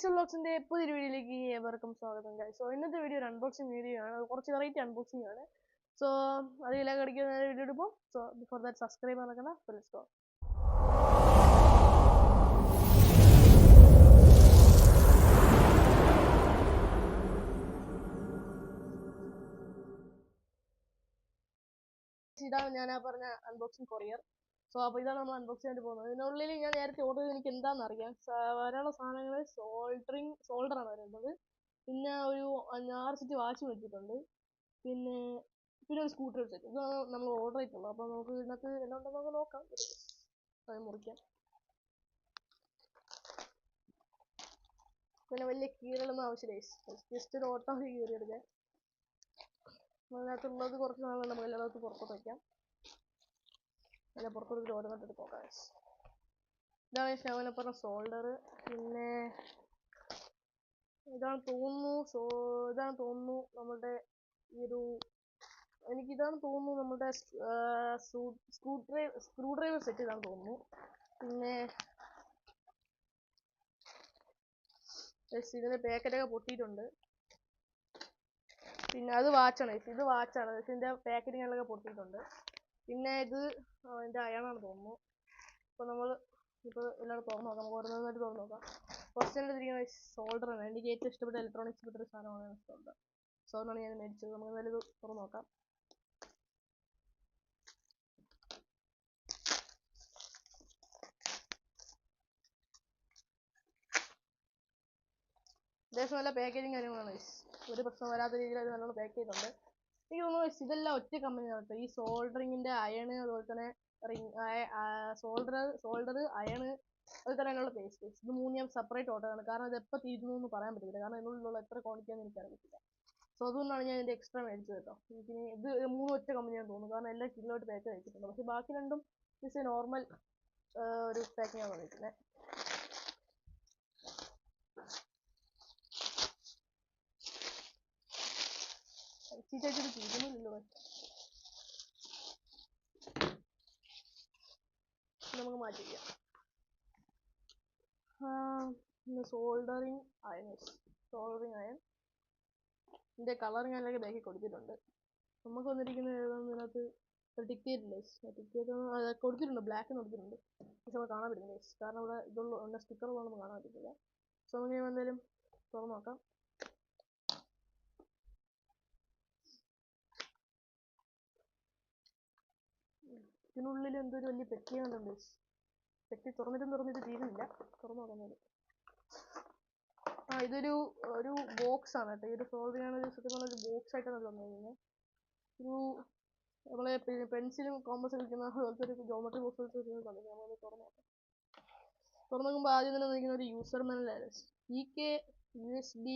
Pixel വ്ലോഗ്സിന്റെ പുതിയൊരു വീഡിയോയിലേക്ക് ഏവർക്കും സ്വാഗതം ഗൈസ്. സോ ഇന്നത്തെ വീഡിയോ ഒരു അൺബോക്സിംഗ് വീഡിയോ ആണ്. കുറച്ച് വെറൈറ്റി അൺബോക്സിംഗ് ആണ്. സോ അതിലേക്ക് അടിക്കുന്ന വീഡിയോ എടുക്കും. സോ ബിഫോർ ദാറ്റ് സബ്സ്ക്രൈബ് നടക്കണം. Let's go. ഇതാണ് ഞാൻ പറഞ്ഞ അൺബോക്സിംഗ് കൊറിയർ. സോ അപ്പോൾ ഇതാണ് നമ്മൾ അൺബോക്സ് ചെയ്യാൻ പോകുന്നത്. ഇതിനുള്ളിൽ ഞാൻ നേരത്തെ ഓർഡർ ചെയ്ത് എനിക്ക് എന്താണെന്ന് അറിയാം. വരാനുള്ള സാധനങ്ങൾ സോൾഡറാണ് വരുന്നത്. പിന്നെ ഒരു 6 സെറ്റ് വാച്ച് വെച്ചിട്ടുണ്ട്. പിന്നെ ഒരു സ്ക്രൂ ഡ്രൈവർ സെറ്റ്. ഇതാണ് നമ്മൾ ഓർഡർ ചെയ്തിട്ടുള്ളത്. അപ്പോൾ നമുക്ക് ഇതിനകത്ത് എല്ലാം ഉണ്ടെന്ന് നമുക്ക് നോക്കാം. അത് മുറിക്കാം. പിന്നെ വലിയ കീറലൊന്നും ആവശ്യമില്ല. ജസ്റ്റ് ഒരു ഓട്ടോമാറ്റിക് കീറിയെടുക്കാൻ. അതിനകത്തുള്ളത് കുറച്ച് നാൾ നമുക്ക് എല്ലായിടത്തും പുറത്തോട്ട് വയ്ക്കാം. അല്ല പുറത്തോട്ട് ഓരോന്നിട്ട് എടുത്ത് നോക്കാം. ഇതാണ് ഞാൻ പറഞ്ഞ സോൾഡർ. പിന്നെ ഇതാണ് തോന്നുന്നു നമ്മുടെ ഈ ഒരു എനിക്കിതാണ് തോന്നുന്നു നമ്മുടെ സ്ക്രൂ ഡ്രൈവർ സെറ്റ് ഇതാണ് തോന്നുന്നു. പിന്നെ ഇതിന്റെ പാക്കറ്റൊക്കെ പൊട്ടിയിട്ടുണ്ട്. പിന്നെ അത് വാച്ചാണ്. ഇത് വാച്ചാണ്. ഇതിന്റെ പാക്കറ്റിങ്ങളൊക്കെ പൊട്ടിയിട്ടുണ്ട്. പിന്നെ ഇത് ഇതിന്റെ അയണാണ് തോന്നുന്നു. അപ്പോൾ നമ്മൾ ഇപ്പോൾ എല്ലാവരും തുറന്നു നോക്കാം. നമുക്ക് ഓരോന്നായിട്ട് തുറന്നു നോക്കാം. ഫസ്റ്റ് ഇരിക്കുന്ന സോൾഡറാണ്. എനിക്ക് ഏറ്റവും ഇഷ്ടപ്പെട്ട ഇലക്ട്രോണിക്സ് പെട്ടൊരു സാധനമാണ് സോൾഡർ. സോൾഡറാണ് ഞാൻ മേടിച്ചത്. നമുക്ക് എന്തായാലും ഇത് തുറന്നു നോക്കാം. അത്യാവശ്യം നല്ല പാക്കേജിങ് കാര്യങ്ങളാണ്. ഒരു പ്രശ്നം വരാത്ത രീതിയിൽ അത് നല്ലോണം പാക്ക് ചെയ്തിട്ടുണ്ട്. എനിക്ക് തോന്നുന്നു ഇതെല്ലാം ഒറ്റ കമ്പനിയാണ്. ഈ സോൾഡറിങ്ങിന്റെ അയണ്, അതുപോലെ തന്നെ സോൾഡർ അയണ്, അതുപോലെ തന്നെ അതിനുള്ള പേസ്റ്റ്. ഇത് മൂന്ന് ഞാൻ സെപ്പറേറ്റ് ഓർഡറാണ്. കാരണം ഇത് എപ്പോൾ തീരുന്നു എന്ന് പറയാൻ പറ്റില്ല. കാരണം ഇതിനുള്ളിലുള്ള എത്ര ക്വാണ്ടിറ്റി ആണെന്ന് എനിക്ക് അറിയത്തില്ല. സോ അതുകൊണ്ടാണ് ഞാൻ ഇതിന്റെ എക്സ്ട്രാ മേടിച്ചത് കേട്ടോ. എനിക്ക് ഇത് മൂന്ന് ഒറ്റ കമ്പനിയാണെന്ന് തോന്നുന്നു. കാരണം എല്ലാം കിലോട്ട് പാക്ക് വെച്ചിട്ടുണ്ട്. പക്ഷെ ബാക്കി രണ്ടും ജസ്റ്റ് നോർമൽ ഒരു പാക്കിംഗ് ആണ് വന്നിരിക്കുന്നത്. തീരുന്നില്ലല്ലോ. നമുക്ക് മാറ്റി ചെയ്യാം. Soldering iron. ഇതിന്റെ കളർ ഞാനൊക്കെ ബാക്കി കൊടുത്തിട്ടുണ്ട്. നമുക്ക് വന്നിരിക്കുന്നത് ഇതിനകത്ത് ടിക്കറ്റ് ഇല്ലേ, ടിക്കറ്റ് കൊടുത്തിട്ടുണ്ട്. ബ്ലാക്ക് കൊടുത്തിട്ടുണ്ട്. പക്ഷെ നമ്മൾ കാണാൻ പറ്റുന്നില്ല കാരണം ഇവിടെ ഇതുള്ള സ്റ്റിക്കർ ഉള്ളതൊന്നും കാണാൻ പറ്റത്തില്ല. സോ നമുക്ക് എന്തായാലും തുറന്നു നോക്കാം. ഇതിനുള്ളിൽ എന്തൊരു വലിയ പെട്ടി കണ്ടുണ്ട്. പെട്ടി തുറന്നിട്ട് തീരുന്നില്ല. തുറന്നു നോക്കാൻ. ഇതൊരു ബോക്സ് ആണ് കേട്ടോ. ഈ ഒരു സോൾഡറിങ് ഒരു ബോക്സ് ആയിട്ടാണ് തന്നിരിക്കുന്നത്. ഒരു നമ്മളെ പെൻസിലും കോമ്പസ് കളിക്കുന്ന പോലത്തെ ഒരു ജോമെട്രി ബോക്സ് തന്നിട്ടുണ്ട്. നമ്മൾ തുറന്നു നോക്കാം. തുറന്നു നോക്കുമ്പോൾ ആദ്യം തന്നെ നിൽക്കുന്ന ഒരു യൂസർ മാനുവലാണ്. USB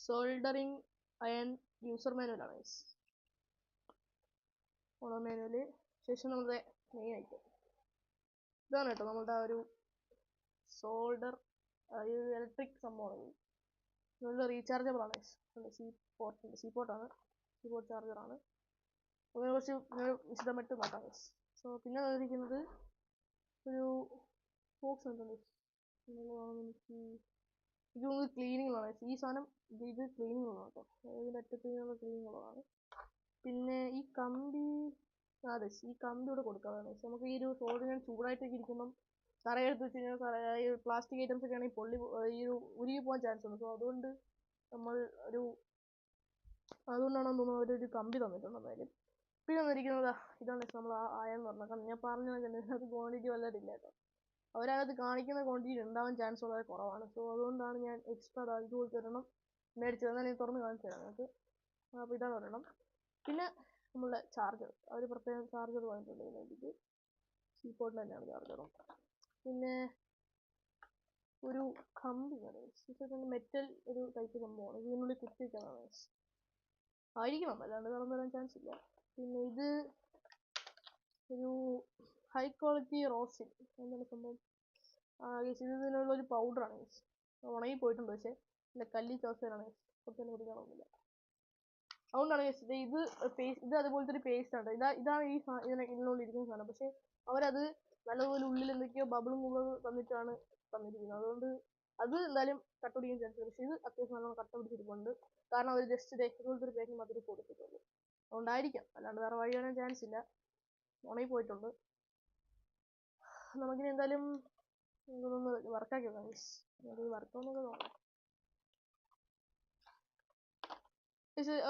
സോൾഡറിങ് അയൺ യൂസർ മാനുവലാണ്. ഓണോ മാനുവല്. ശേഷം നമ്മുടെ മെയിൻ ഐറ്റം ഇതാണ് കേട്ടോ. നമ്മളുടെ ഒരു സോൾഡർ ഇലക്ട്രിക് സംഭവമാണ്. നല്ല റീചാർജബിൾ ആണ്. സി പോർട്ടാണ്. കീബോർഡ് ചാർജറാണ്. അതിനെ കുറിച്ച് വിശദമായിട്ട് നോക്കാം. സോ പിന്നെ വന്നിരിക്കുന്നത് ഒരു ബോക്സ് ഉണ്ട്. ഇതൊന്ന് ക്ലീനിങ്ങുള്ളതാണ്. ഈ സാധനം ഇത് ക്ലീനിങ്ങുള്ളതാണ് കേട്ടോ. ഇതിൻ്റെ അറ്റത്ത് ക്ലീനിങ്ങുള്ളതാണ്. പിന്നെ ഈ കമ്പി ഈ കമ്പി ഇവിടെ കൊടുക്കാതാണ്. നമുക്ക് ഈ ഒരു സോൾഡർ ഞാൻ ചൂടായിട്ടൊക്കെ ഇരിക്കുമ്പം തറയെടുത്ത് വെച്ച് കഴിഞ്ഞാൽ ഈ പ്ലാസ്റ്റിക് ഐറ്റംസ് ഒക്കെ ആണെങ്കിൽ ഈ ഒരു ഉരുകി പോകാൻ ചാൻസ് ഉണ്ട്. സോ അതുകൊണ്ട് അതുകൊണ്ടാണെന്ന് തോന്നുന്നു അവരൊരു കമ്പി തന്നിട്ടുണ്ട്. എന്തായാലും പിന്നെ വന്നിരിക്കുന്നത് ഇതാണ് നമ്മൾ അയൺ എന്ന് പറഞ്ഞത്. കാരണം ഞാൻ പറഞ്ഞത് അത് ക്വാണ്ടിറ്റി വളരെ ഇല്ല കേട്ടോ. അവരതിനകത്ത് കാണിക്കുന്ന ക്വാണ്ടിറ്റി ഉണ്ടാവാൻ ചാൻസ് വളരെ കുറവാണ്. സോ അതുകൊണ്ടാണ് ഞാൻ എക്സ്ട്രാ ഇതുപോലത്തെ ഒരെണ്ണം മേടിച്ചത്. എന്നാൽ ഞാൻ തുറന്ന് കാണിച്ചു തരാം നിങ്ങൾക്ക്. അപ്പോൾ ഇതാണ് ഒരെണ്ണം. പിന്നെ നമ്മളുടെ ചാർജർ, അവർ പ്രത്യേകം ചാർജർ വാങ്ങിയിട്ടുണ്ട് ഇതിലേക്ക്. കീബോർഡിൽ തന്നെയാണ് ചാർജറും. പിന്നെ ഒരു കമ്പിയാണ്. മെറ്റൽ ഒരു ടൈപ്പ് സംഭവമാണ്. ഇതിനുള്ളിൽ കുത്തി വയ്ക്കാനാണ് ആയിരിക്കണം, അല്ലാണ്ട് കടന്നു വരാൻ ചാൻസ് ഇല്ല. പിന്നെ ഇത് ഒരു ഹൈ ക്വാളിറ്റി റോസിൻ എന്താണ് സംഭവം. ഇതിനുള്ള ഒരു പൗഡറാണ്. ഉണങ്ങി പോയിട്ടുണ്ട്. പക്ഷേ നല്ല കല്ലി ചോസയാണ്. കുറച്ച് കുടിക്കാനൊന്നുമില്ല. അതുകൊണ്ടാണ് ഇത് അതുപോലത്തെ ഒരു പേസ്റ്റ് ആണ്. ഇതാണ് ഇതിനുള്ളിൽ ഇരിക്കുന്ന സാധനം. പക്ഷെ അവരത് നല്ലതുപോലെ ഉള്ളിൽ എന്തൊക്കെയോ ബബിളും തന്നിട്ടാണ് തന്നിരിക്കുന്നത്. അതുകൊണ്ട് അത് എന്തായാലും കട്ടുപിടിക്കാൻ ചാൻസ് ഉണ്ട്. പക്ഷേ ഇത് അത്യാവശ്യം നല്ലോണം കട്ട പിടിച്ചിരിപ്പുണ്ട്. കാരണം അവർ ജസ്റ്റ് ഇതുപോലത്തെ ഒരു പാക്കിംഗ് മാത്രമേ കൊടുത്തിട്ടുള്ളൂ. അതുകൊണ്ടായിരിക്കാം, അല്ലാണ്ട് വേറെ വഴി വരാൻ ചാൻസ് ഇല്ല. ഉണങ്ങി പോയിട്ടുണ്ട്. നമുക്കിനി എന്തായാലും ഇതൊന്ന് വർക്കാക്കി നോക്കാം. നമുക്ക് വർക്കാവുന്നൊക്കെ നോക്കാം.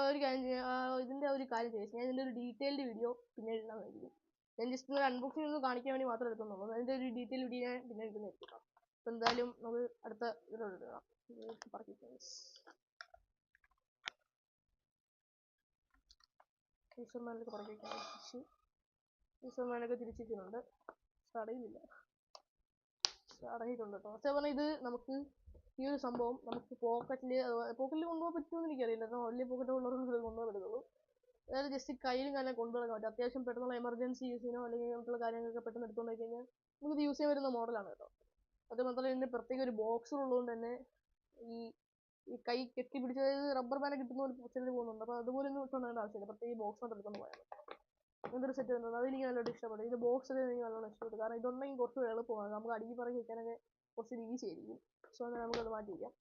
ഒരു കാര്യം ചെയ്യാം, ഇതിൻ്റെ ഒരു കാര്യം ചെയ്യാം, ഞാൻ ഇതിൻ്റെ ഒരു ഡീറ്റെയിൽഡ് വീഡിയോ പിന്നെ ഇടുന്നതായിരിക്കും. ഞാൻ ജസ്റ്റ് ഒരു അൺബോക്സിംഗ് ഒന്ന് കാണിക്കാൻ വേണ്ടി മാത്രമേ എടുക്കുന്നുള്ളൂ. അതിൻ്റെ ഒരു ഡീറ്റെയിൽ വീഡിയോ ഞാൻ പിന്നെ ഇടുന്നതായിരിക്കും. അപ്പോൾ എന്തായാലും നമുക്ക് അടുത്ത ഇതിലോട്ട് ഇടാം. ടീച്ചർമാരൊക്കെ പറക്കിക്കാൻ ടീച്ചർമാരൊക്കെ തിരിച്ചിട്ടുണ്ട്. അടയുന്നില്ല, അടങ്ങിയിട്ടുണ്ട് കേട്ടോ. പക്ഷേ പറഞ്ഞാൽ ഇത് നമുക്ക് ഈ ഒരു സംഭവം നമുക്ക് പോക്കറ്റിൽ കൊണ്ടുപോകാൻ പറ്റുമെന്ന് എനിക്കറിയില്ല. വലിയ പോക്കറ്റ് ഉള്ളവർക്ക് കൊണ്ടുപോകാൻ പറ്റുള്ളൂ. അതായത് ജസ്റ്റ് കയ്യിലും കാര്യം കൊണ്ടുപോകാൻ പറ്റും. അത്യാവശ്യം പെട്ടെന്നുള്ള എമർജൻസി യൂസിനോ അല്ലെങ്കിൽ മറ്റുള്ള കാര്യങ്ങളൊക്കെ പെട്ടെന്ന് എടുത്തുകൊണ്ട് പോയി കഴിഞ്ഞാൽ നമുക്ക് യൂസ് ചെയ്യാൻ വരുന്ന മോഡലാണ് കേട്ടോ. അത് മാത്രമല്ല ഇതിൻ്റെ പ്രത്യേക ഒരു ബോക്സ് ഉള്ളതുകൊണ്ട് തന്നെ ഈ കൈ കെട്ടി പിടിച്ച്, അതായത് റബ്ബർ ബാൻഡ് കിട്ടുന്ന പോലെ ചെറിയ പോകുന്നുണ്ട്. അപ്പോൾ അതുപോലെ ഒന്നും ഇട്ടുകൊണ്ടേണ്ട ആവശ്യമില്ല. പ്രത്യേക ബോക്സ് കൊണ്ട് എടുത്തുകൊണ്ട് പോയാൽ എന്തൊരു സെറ്റ് വരുന്നത്, അതെനിക്ക് നല്ലോണം ഇഷ്ടപ്പെട്ടു. ഇതിൻ്റെ ബോക്സ് എനിക്ക് നല്ലോണം ഇഷ്ടപ്പെട്ടു. കാരണം ഇതുണ്ടെങ്കിൽ കുറച്ച് എളുപ്പമാണ്, നമുക്ക് അടുക്കി പറക്കി വെക്കാനൊക്കെ കുറച്ച് ഈസി ആയിരിക്കും. സോ അങ്ങനെ നമുക്കത് മാറ്റി വയ്ക്കാം.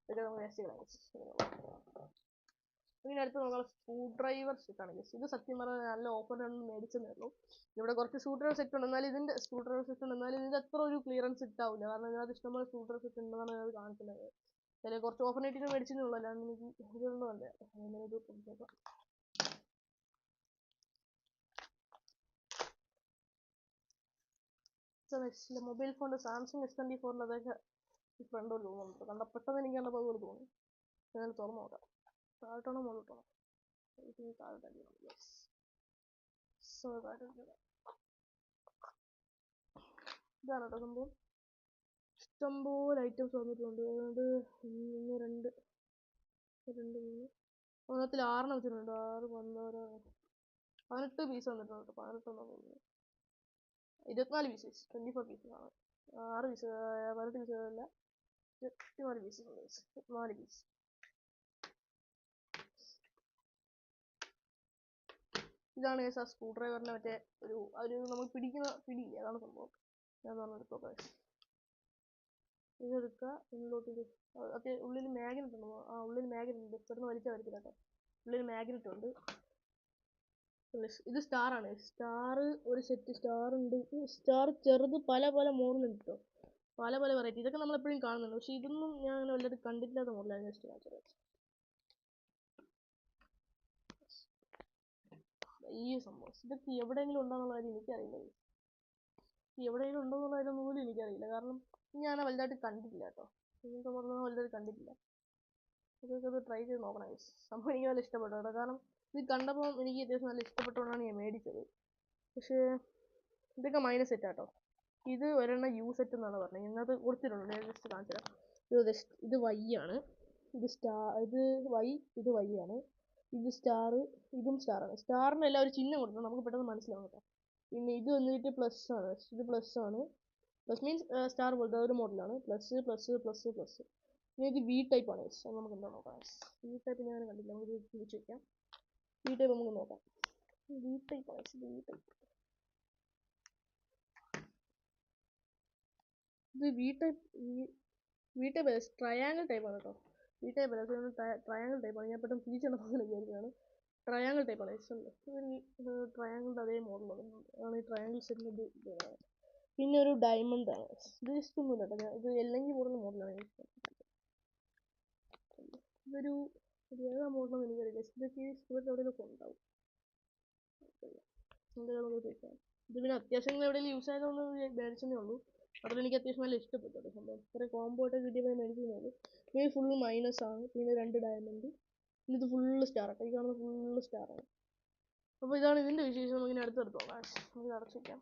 ഇതൊക്കെ നമുക്ക് വേസ്റ്റ് കളയാം. ഇങ്ങനെ അടുത്ത് നോക്കാം, സ്ക്രൂ ഡ്രൈവർ സെറ്റാണ്. ഇത് സത്യം പറഞ്ഞാൽ നല്ല ഓഫറിനൊന്നും മേടിച്ചതേ ഉള്ളൂ. ഇവിടെ കുറച്ച് സ്ക്രൂ ഡ്രൈവർ സെറ്റ് ഉണ്ട്, എന്നാലും ഇതിൻ്റെ സ്ക്രൂ ഡ്രൈവർ സെറ്റ് ഉണ്ട്, എന്നാലും ഇതിൻ്റെ അത്ര ഒരു ക്ലിയറൻസ് ഇട്ടാവില്ല. കാരണം ഇതിനകത്ത് ഇഷ്ടംപോലെ സ്ക്രൂ ഡ്രൈവർ സെറ്റ് ഉണ്ടെന്നാണ് അത് കാണിക്കുന്നത്. ചില കുറച്ച് ഓഫർ നെറ്റിന് മേടിച്ചെന്നുള്ളൂ, അല്ലാണ്ട് എനിക്ക് ഇതൊന്നുമല്ല. അങ്ങനെ ഇത് നോക്കാം. മൊബൈൽ ഫോണിൻ്റെ സാംസങ് S24 അതൊക്കെ ഫ്രണ്ട് ഒരു തോന്നുന്നുണ്ട്. കണ്ട പെട്ടെന്ന് എനിക്ക് കണ്ടപ്പോൾ അതുപോലെ തോന്നി. ഞാൻ തുറന്നു നോക്കാം. താഴോട്ടാണോ മുകളിലോട്ടാണോ? ഇതാണ് കേട്ടോ സംഭവം. ഇഷ്ടംപോലെ ഐറ്റംസ് വന്നിട്ടുണ്ട്. അതുകൊണ്ട് 1, 2, 3 ഒന്നത്തിൽ 6 വെച്ചിട്ടുണ്ട്. 6, 12, 18 പീസ് വന്നിട്ടുണ്ട്. 18 24 പീസസ്, 24 പീസസ് ആണ്. 6 പീസ് 18 പീസുകളല്ല, 24 പീസസ് ഉണ്ട്. 4 പീസ്. ഇതാണ് ആ സ്ക്രൂ ഡ്രൈവറിൻ്റെ മറ്റേ ഒരു നമുക്ക് പിടിക്കുന്ന പിടിയില്ല, അതാണ് സംഭവം. ഞാൻ പറഞ്ഞെടുത്തോക്കാം. ഇതെടുക്കുക, ഉള്ളിലോട്ട് ഉള്ളിൽ മാഗ്നറ്റ് ഉണ്ടോ? ഉള്ളിൽ മാഗ്നറ്റ് ഉണ്ട്. പെട്ടെന്ന് വലിച്ചാൽ വരത്തില്ല കേട്ടോ. ഉള്ളിൽ മാഗ്നറ്റ് ഉണ്ട്. ഇത് സ്റ്റാർ ആണ്. സ്റ്റാർ ഒരു സെറ്റ് സ്റ്റാർ ഉണ്ട്. സ്റ്റാർ ചെറുത് പല പല മോഡലുണ്ട് കേട്ടോ, പല പല വെറൈറ്റി. ഇതൊക്കെ നമ്മൾ എപ്പോഴും കാണുന്നുണ്ട്, പക്ഷെ ഇതൊന്നും ഞാൻ അങ്ങനെ വല്ലതും കണ്ടിട്ടില്ലാത്ത മോഡലാണ്. ജസ്റ്റ് കാണിച്ചത് ഈ സംഭവം. ഇതൊക്കെ എവിടെയെങ്കിലും ഉണ്ടോന്നുള്ള കാര്യം എനിക്കറിയില്ല. എവിടെയെങ്കിലും ഉണ്ടോ എന്നുള്ള കാര്യം പോലും എനിക്കറിയില്ല. കാരണം ഞാൻ വലുതായിട്ട് കണ്ടിട്ടില്ല കേട്ടോ. നിങ്ങൾക്ക് പറഞ്ഞാൽ വലുതായിട്ട് കണ്ടിട്ടില്ല. ഇതൊക്കെ അത് ട്രൈ ചെയ്ത് നോക്കണം. സംഭവം എനിക്ക് നല്ല ഇഷ്ടപ്പെട്ടു കേട്ടോ. കാരണം ഇത് കണ്ടപ്പോൾ എനിക്ക് അത്യാവശ്യം നല്ല ഇഷ്ടപ്പെട്ടുകൊണ്ടാണ് ഞാൻ മേടിച്ചത്. പക്ഷേ ഇതൊക്കെ മൈനസ് സെറ്റ് കേട്ടോ. ഇത് ഒരെണ്ണം യു സെറ്റ് എന്നാണ് പറഞ്ഞത്. ഇതിനകത്ത് കൊടുത്തിട്ടുണ്ട്, ഞാൻ ജസ്റ്റ് കാണിച്ചു തരാം. ഇത് വൈ ആണ്, ഇത് വൈ, ഇത് വൈ ആണ്, ഇത് സ്റ്റാർ, ഇതും സ്റ്റാറാണ്. സ്റ്റാറിനെല്ലാം ഒരു ചിഹ്നം കൊടുക്കണം, നമുക്ക് പെട്ടെന്ന് മനസ്സിലാവും കേട്ടോ. പിന്നെ ഇത് വന്നിട്ട് പ്ലസ് ആണ്. ഇത് പ്ലസ് ആണ്. പ്ലസ് മീൻസ് സ്റ്റാർ പോലത്തെ ഒരു മോഡലാണ്. Plus plus plus plus. പിന്നെ ഇത് വി ടൈപ്പ് ആണ്. അത് നമുക്ക് എന്താ നോക്കാം. വി ടൈപ്പ് ഞാൻ കണ്ടില്ല, നമുക്ക് ഇത് തിരിച്ചു വയ്ക്കാം. വി ടൈപ്പ് നമുക്ക് നോക്കാം. വി ടൈപ്പ് ആണ്. ഇത് വി ടൈപ്പ്. ഇത് വി ടൈപ്പ് ട്രയാങ്കിൾ ടൈപ്പ് ആണ് കേട്ടോ. വി ടൈപ്പ് അല്ല, ട്രയാങ്കിൾ ടൈപ്പ് ആണ്. ഞാൻ പെട്ടെന്ന് തിരിച്ചെടുക്കാൻ വിചാരിക്കുകയാണ്. ട്രയാങ്കിൾ ടൈപ്പ് ആണ്. ട്രയാങ്കിളിൻ്റെ അതേ മോഡലാണ് ഈ ട്രയാങ്കിൾ സെറ്റിൻ്റെ ഇത്. പിന്നെ ഒരു ഡയമണ്ട് ആണ്. ഇത് ഇഷ്ടമൊന്നുമില്ല കേട്ടോ. ഇത് അല്ലെങ്കിൽ കൂടുതൽ മോഡലാണ്. ഇതൊരു ഏതാ മോഡലെന്ന് എനിക്കറിയില്ല. ഇതൊക്കെ എവിടെയെങ്കിലുമൊക്കെ ഉണ്ടാവും. ഇത് പിന്നെ അത്യാവശ്യം എവിടെയെങ്കിലും യൂസ് ആയതൊന്ന് മേടിച്ചതേ ഉള്ളൂ. അതുകൊണ്ട് എനിക്ക് അത്യാവശ്യം നല്ല ഇഷ്ടപ്പെട്ടു സംഭവം. ഇത്ര കോംബോ ആയിട്ട് കിട്ടിയപ്പോൾ മേടിച്ചതേ ഉള്ളൂ. ഇത് ഫുള്ള് മൈനസ് ആണ്. പിന്നെ 2 ഡയമണ്ട്. പിന്നെ ഇത് ഫുള്ള് സ്റ്റാർ. ഈ കാണുന്ന ഫുള്ള് സ്റ്റാറാണ്. അപ്പോൾ ഇതാണ് ഇതിൻ്റെ വിശേഷം. നമുക്കിനി അടുത്തെടുത്ത് നോക്കാം. നമുക്ക് അടച്ചു വയ്ക്കാം.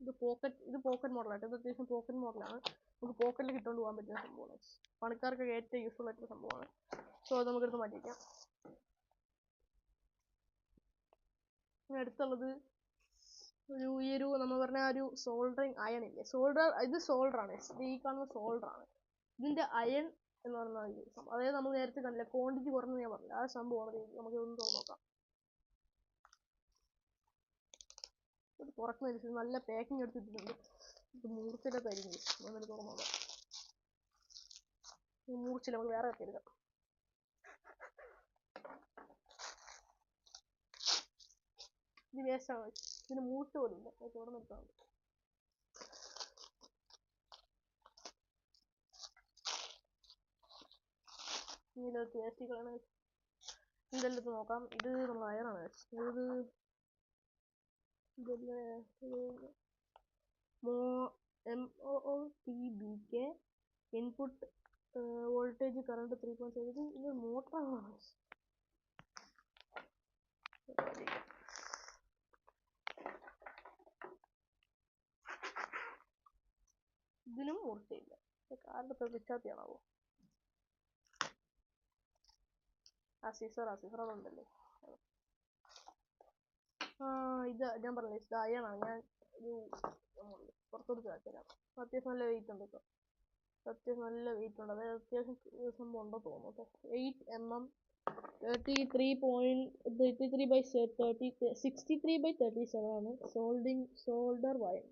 ഇത് പോക്കറ്റ് മോഡലാണ്. ഇത് അത്യാവശ്യം പോക്കറ്റ് മോഡലാണ്. നമുക്ക് പോക്കറ്റിൽ ഇട്ടുകൊണ്ട് പോകാൻ പറ്റുന്ന സംഭവമാണ്. പണിക്കാർക്കൊക്കെ ഏറ്റവും യൂസ്ഫുൾ ആയിട്ടുള്ള സംഭവമാണ്. സോ അത് നമുക്കെടുത്ത് മാറ്റിക്കാം. ഇനി അടുത്തുള്ളത് ഈ നമ്മൾ പറഞ്ഞ ഒരു സോൾഡറിങ് അയൺ ഇല്ലേ, ഇത് സോൾഡറാണ്. ഈ കാണുന്ന സോൾഡറാണ്. ഇതിൻ്റെ അയൺ എന്ന് പറഞ്ഞാൽ സംഭവം, അതായത് നമ്മൾ നേരത്തെ കണ്ടില്ല ക്വാണ്ടിറ്റി കുറഞ്ഞത് ഞാൻ പറഞ്ഞില്ല, ആ സംഭവമാണ്. നമുക്ക് ഇതൊന്ന് തുറന്നു നോക്കാം. ഇത് തുറക്കുന്നതനുസരിച്ച് നല്ല പാക്കിംഗ് എടുത്തിട്ടുണ്ട്. ഇത് മൂർത്തിയുടെ കരിഞ്ഞ് തുറന്നു നോക്കാം. മൂർച്ചില്ല, നമുക്ക് വേറെ കത്തി എടുക്കാം. ഇത് വേസ്റ്റാണ്, ഇതിന് മൂർച്ച പോലും ഇല്ല. ഇവിടെ നിർത്താം. ഇതിലൊക്കെ വേസ്റ്റുകളാണ്. ഇതെല്ലാം നോക്കാം. ഇത് നമ്മൾ അയറാണ്. MOOTBK input voltage current 3.7. ഇത് മോട്ടറാണ്. ഇതിനും മൂർച്ചയില്ല. കാറിന്റെ പ്രതിഷ്ഠാത്തിയാണാവോ? ഉണ്ടല്ലേ. ഇത് ഞാൻ പറഞ്ഞില്ലേ, ഇത് അയണാണ്. ഞാൻ ഒരു പുറത്തോട്ട് കാണിച്ചുതരാം. അത്യാവശ്യം നല്ല വെയിറ്റ് ഉണ്ട് കേട്ടോ. അത്യാവശ്യം നല്ല വെയിറ്റ് ഉണ്ട്. അതായത് അത്യാവശ്യം സംഭവം ഉണ്ടോ തോന്നുന്നു. 8 mm 63/37 ആണ്. Solder wire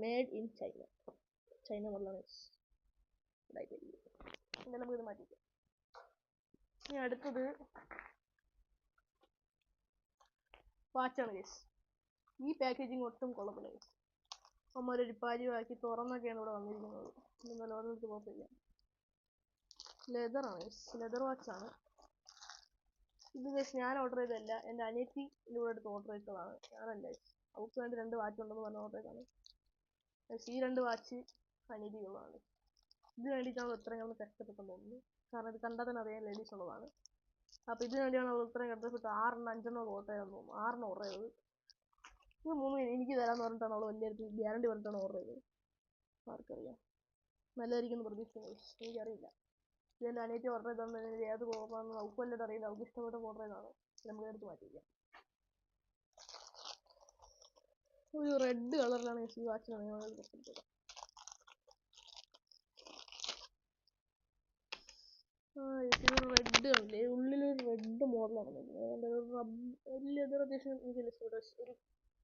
made in China മോഡലാണ്. നമുക്കിത് മാറ്റിക്കാം. ഇനി അടുത്തത് വാച്ചാണ് ഗൈസ്. ഈ പാക്കേജിങ് ഒട്ടും കൊള്ളത്തില്ല. അമ്മൊരു പാരിവാക്കി തുറന്നൊക്കെയാണ് ഇവിടെ വന്നിരിക്കുന്നത്. നിങ്ങൾ ഓരോരുത്തർ കുഴപ്പമില്ല. ലെതറാണ് ഗൈസ്, ലെതർ വാച്ചാണ് ഇത് ഗൈസ്. ഞാൻ ഓർഡർ ചെയ്തതല്ല, എൻ്റെ അനിയത്തി ഇതിലൂടെ എടുത്ത് ഓർഡർ ചെയ്തതാണ്. ഞാനല്ല ഗൈസ്. അവൾക്ക് വേണ്ടി 2 വാച്ച് ഉണ്ടെന്ന് പറഞ്ഞ് ഓർഡർ ചെയ്തതാണ്. ഈ 2 വാച്ച് അനിയത്തിയുള്ളതാണ്. ഇതിന് വേണ്ടിയിട്ടാണ് ഇത്രയും നമ്മൾ കഷ്ടപ്പെട്ടെന്ന് തോന്നുന്നു. കാരണം ഇത് കണ്ടാൽ തന്നെ അറിയാൻ ലേഡീസ് ഉള്ളതാണ്. അപ്പോൾ ഇതിന് വേണ്ടിയാണ് അവൾ ഇത്രയും കഷ്ടപ്പെട്ട് 6 5 ഓർഡർ ചെയ്തെന്ന് തോന്നുന്നു. 6 ഓർഡർ ചെയ്തത്. ഇത് 3 എനിക്ക് തരാമെന്ന് പറഞ്ഞിട്ടാണ് അവൾ വലിയ ഗ്യാരണ്ടി പറഞ്ഞിട്ടാണ് ഓർഡർ ചെയ്തത്. ആർക്കറിയാം, നല്ലതായിരിക്കും എന്ന് പ്രതീക്ഷിക്കുന്നു. എനിക്കറിയില്ല. ഇതെൻ്റെ അനിയത്തി ഓർഡർ ചെയ്തത് ഏത് പോകാമെന്ന് അവൾക്ക് വല്ലതും അറിയില്ല. അവൾക്ക് ഇഷ്ടപ്പെട്ട ഓർഡർ ചെയ്തതാണ്. നമുക്ക് എടുത്ത് മാറ്റിയില്ല. ഒരു റെഡ് കളറിലാണ് ഈ വാച്ചിനാണ് ഞങ്ങൾ എടുത്തത്. ഇതൊരു റെഡ് കണ്ടില്ലേ, ഉള്ളിലൊരു റെഡ് മോഡലാണ്. ലെതർ അത്യാവശ്യം എനിക്ക് ഒരു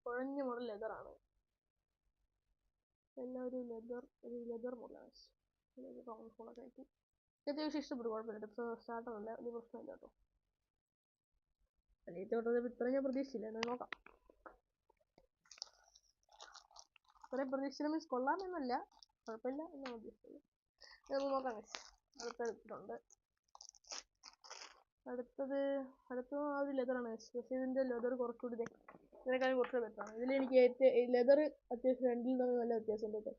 കുഴഞ്ഞ മോഡൽ ലെതറാണ്. എല്ലാം ഒരു ലെതർ മോഡലാണ്. റൗണ്ട് ഫോണൊക്കെ ആയിട്ട് അത്യാവശ്യം ഇഷ്ടപ്പെട്ടു. കുഴപ്പമില്ല. സ്റ്റാർട്ടറല്ല, വലിയ പ്രശ്നമില്ല കേട്ടോ. അനിയത്തി ഓർഡർ ചെയ്തപ്പോൾ ഇത്രയും ഞാൻ പ്രതീക്ഷിച്ചില്ല. എന്നാൽ നോക്കാം. ഇത്രയും പ്രതീക്ഷിച്ചില്ല മീൻസ് കൊള്ളാമെന്നല്ല, കുഴപ്പമില്ല എന്നാണ് ഉദ്ദേശിച്ചത്. നമുക്ക് നോക്കാം. അടുത്തെടുത്തിട്ടുണ്ട്. അടുത്തത് ആ ഒരു ലെതറാണ്. പക്ഷേ ഇതിൻ്റെ ലെതർ കുറച്ചുകൂടി ഇതിനേക്കാളും കുറച്ച് ബെറ്ററാണ്. ഇതിലെനിക്ക് ലെതർ അത്യാവശ്യം രണ്ടിലും തമ്മിൽ നല്ല വ്യത്യാസമുണ്ട് കേട്ടോ.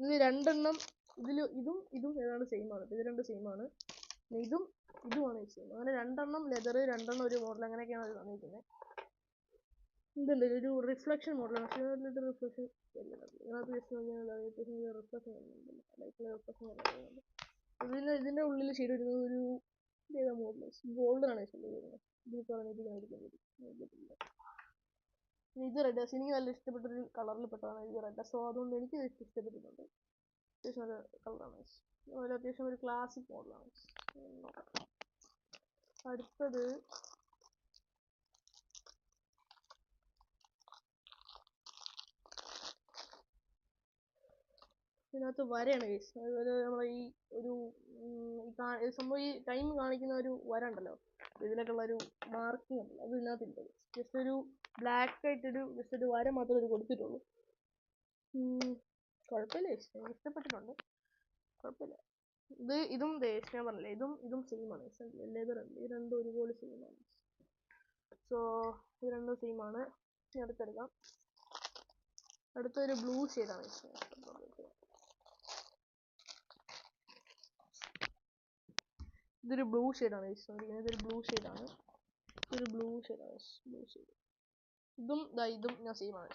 ഇതിൽ 2 എണ്ണം ഇതും ഏതാണ്ട് സെയിമാണ്. ഇത് 2 സെയിമാണ്. ഇതുമാണ് സെയിം. അങ്ങനെ 2 എണ്ണം ലെതർ, 2 എണ്ണം ഒരു മോഡൽ, അങ്ങനെയൊക്കെയാണ് ഇത് തന്നിരിക്കുന്നത്. ഇതുണ്ട് ഒരു റിഫ്ലക്ഷൻ മോഡലാണ്. പക്ഷേ റിഫ്ലക്ഷൻ ഇതിൻ്റെ ഉള്ളിൽ ഷെയ്ഡ് വരുന്നത് ഒരു മോഡൽ ഗോൾഡനാണ് വരുന്നത്. ഇത് റെഡ്. എനിക്ക് നല്ല ഇഷ്ടപ്പെട്ടൊരു കളറിൽ പെട്ടതാണ് ഇത് റെഡ്. സോ അതുകൊണ്ട് എനിക്ക് ഇഷ്ടപ്പെട്ടിട്ടുണ്ട്. അത്യാവശ്യം നല്ല കളറാണ്. അതുപോലെ അത്യാവശ്യം ഒരു ക്ലാസിക് മോഡലാണ്. അടുത്തത് ഇതിനകത്ത് വരയാണ് ഗൈസ്. അതുപോലെ നമ്മളെ ഈ ഒരു സംഭവം ഈ ടൈം കാണിക്കുന്ന ഒരു വര ഉണ്ടല്ലോ, ഇതിലൊക്കെയുള്ള ഒരു മാർക്കിംഗ് ഉണ്ടല്ലോ, അത് ഇതിനകത്തില്ല. ജസ്റ്റ് ഒരു ബ്ലാക്ക് ആയിട്ടൊരു ജസ്റ്റ് ഒരു വര മാത്രമേ ഇത് കൊടുത്തിട്ടുള്ളൂ. കുഴപ്പമില്ല ഗൈസ്, എനിക്ക് ഇഷ്ടപ്പെട്ടിട്ടുണ്ട്. കുഴപ്പമില്ല. ഇതും ഞാൻ പറഞ്ഞില്ലേ, ഇതും സെയിമാണ്. ലെതർ ഉണ്ട്. ഇത് രണ്ടും ഒരുപോലെ സെയിമാണ്. സോ ഇത് രണ്ടും സെയിമാണ്. അടുത്തെടുക്കാം. അടുത്തൊരു ബ്ലൂ ഷെയ്ഡാണ്. ഇതൊരു ബ്ലൂ ഷെയ്ഡാണ്. ഇതൊരു ബ്ലൂ ഷെയ്ഡാണ്. ഇതും ഞാൻ സെയിമാണ്.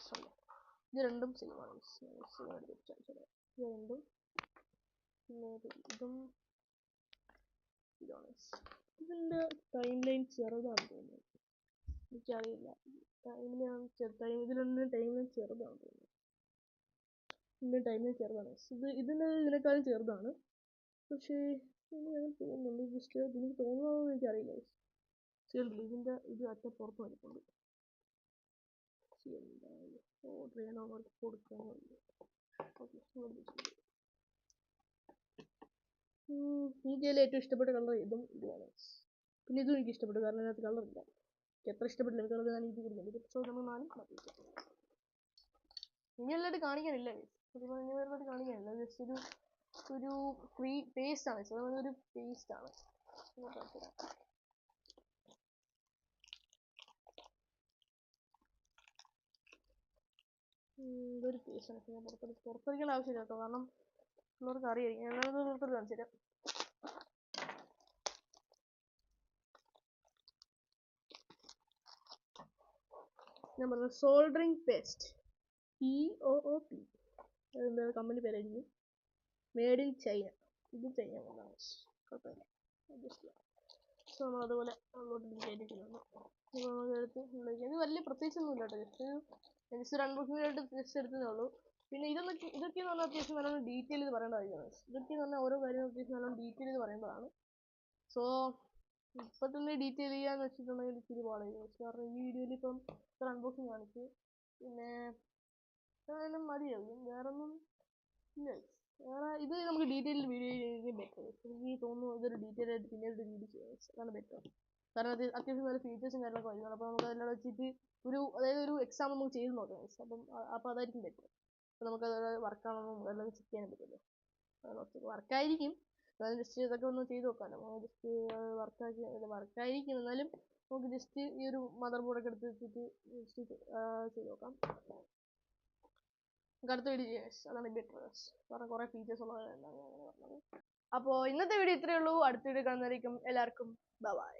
ഇത് രണ്ടും സെയിമാണ്. ഇത് രണ്ടും ഇതാണ്. ഇതിൻ്റെ ടൈം ലൈൻ ചെറുതാണ് തോന്നുന്നു. എനിക്കറിയില്ല. ഇതിലൊന്നും ടൈം ലൈൻ ചെറുതാണ് തോന്നുന്നു. ഇതിനേക്കാളും ചെറുതാണ്. പക്ഷേ തോന്നുന്നുണ്ട്. ജസ്റ്റ് എനിക്ക് തോന്നുന്നതെന്ന് എനിക്കറിയില്ല. ഇതിൻ്റെ ഇത് അറ്റപ്പുറത്ത് വന്നിട്ടുണ്ട്. ഓർഡർ ചെയ്യാനോ കൊടുക്കാനോ. എനിക്ക് ഇതിൽ ഏറ്റവും ഇഷ്ടപ്പെട്ട കളർ ഇതുമാണ്. പിന്നെ ഇതും എനിക്ക് ഇഷ്ടപ്പെട്ടു, കാരണം അതിനകത്ത് കളറില്ല. എനിക്ക് എത്ര ഇഷ്ടപ്പെട്ടില്ല കളർ, ഞാൻ ഇത് കുടിക്കാൻ പറ്റും. സോ നമ്മൾ 4 മാറ്റിവെക്കാം. ഇനി എല്ലാവരും കാണിക്കാനില്ല, ഇനി വേറെ കാണിക്കാനില്ല. ജസ്റ്റ് ഒരു പേസ്റ്റ് ആണ്. സോ ഒരു പേസ്റ്റ് ആണ്. ഇതൊരു പേസ്റ്റ് ആണ്. ഞാൻ പുറത്തെടുക്കേണ്ട ആവശ്യമില്ല കേട്ടോ, കാരണം എല്ലാവർക്കും അറിയാം. ഞാനത് പുറത്തെടുത്ത് കാണിച്ചു തരാം. ഞാൻ പറഞ്ഞത് സോൾഡറിങ് പേസ്റ്റ്, POOP, എന്താ കമ്പനി പേരായിരിക്കും. Made in China. ഇത് ചൈന കൊണ്ടാണ്, കുഴപ്പമില്ല. സോ നമ്മൾ അതുപോലെ കയറ്റിട്ടുണ്ട്. ഇത് വലിയ പ്രത്യേകിച്ചൊന്നും ഇല്ല കേട്ടോ, ജസ്റ്റ് ഒരു അൺബോക്സിംഗ് ആയിട്ട് ജസ്റ്റ് എടുത്തതേ ഉള്ളൂ. പിന്നെ ഇതൊക്കെയെന്ന് പറഞ്ഞാൽ അത്യാവശ്യം നല്ലോണം ഡീറ്റെയിൽ ചെയ്ത് പറയേണ്ട കാര്യമാണ്. ഇതൊക്കെയെന്ന് പറഞ്ഞാൽ ഓരോ കാര്യവും അത്യാവശ്യം നല്ലോണം ഡീറ്റെയിൽ ചെയ്ത് പറയേണ്ടതാണ്. സോ ഇപ്പം തന്നെ ഡീറ്റെയിൽ ചെയ്യാന്ന് വെച്ചിട്ടുണ്ടെങ്കിൽ ഇച്ചിരി പാടായിരിക്കും. കാരണം ഈ വീഡിയോയിൽ ഇപ്പം ഒരു അൺബോക്സിങ് കാണിച്ച്, പിന്നെ മതിയാകും, വേറൊന്നും ഇല്ല. വേറെ ഇത് നമുക്ക് ഡീറ്റെയിൽ വീഡിയോ ചെയ്യുന്നത് ബെറ്റർ. എനിക്ക് തോന്നുന്നു ഇതൊരു ഡീറ്റെയിൽ ആയിട്ട് പിന്നീട് ഒരു വീഡിയോ ചെയ്യാം, അതാണ് ബെറ്റർ. കാരണം അത് അത്യാവശ്യം നല്ല ഫീച്ചേഴ്സും കാര്യങ്ങളൊക്കെ വരുന്നുണ്ട്. അപ്പോൾ നമുക്ക് അതെല്ലാം വെച്ചിട്ട് അതായത് ഒരു എക്സാം നമുക്ക് ചെയ്ത് നോക്കാം. അപ്പം അതായിരിക്കും ബെറ്റർ. അപ്പോൾ നമുക്കത് വർക്കാണെന്നും എല്ലാം ചെക്ക് ചെയ്യാൻ പറ്റുമല്ലോ. വർക്കായിരിക്കും, ജസ്റ്റ് ഇതൊക്കെ ഒന്ന് ചെയ്ത് നോക്കാമല്ലോ. ജസ്റ്റ് വർക്കായിരിക്കും, എന്നാലും നമുക്ക് ജസ്റ്റ് ഈ ഒരു മദർ ബോർഡൊക്കെ എടുത്ത് വെച്ചിട്ട് ജസ്റ്റ് ചെയ്ത് നോക്കാം. നമുക്ക് അടുത്ത വീഡിയോ ചെയ്യാം, അതാണ് ബെറ്റർ. കാരണം കുറേ ഫീച്ചേഴ്സ് ഉള്ളതാണ് അങ്ങനെ പറഞ്ഞത്. അപ്പോൾ ഇന്നത്തെ വീഡിയോ ഇത്രയേ ഉള്ളൂ. അടുത്ത വീഡിയോ കാണുന്നതായിരിക്കും. എല്ലാവർക്കും ബൈ.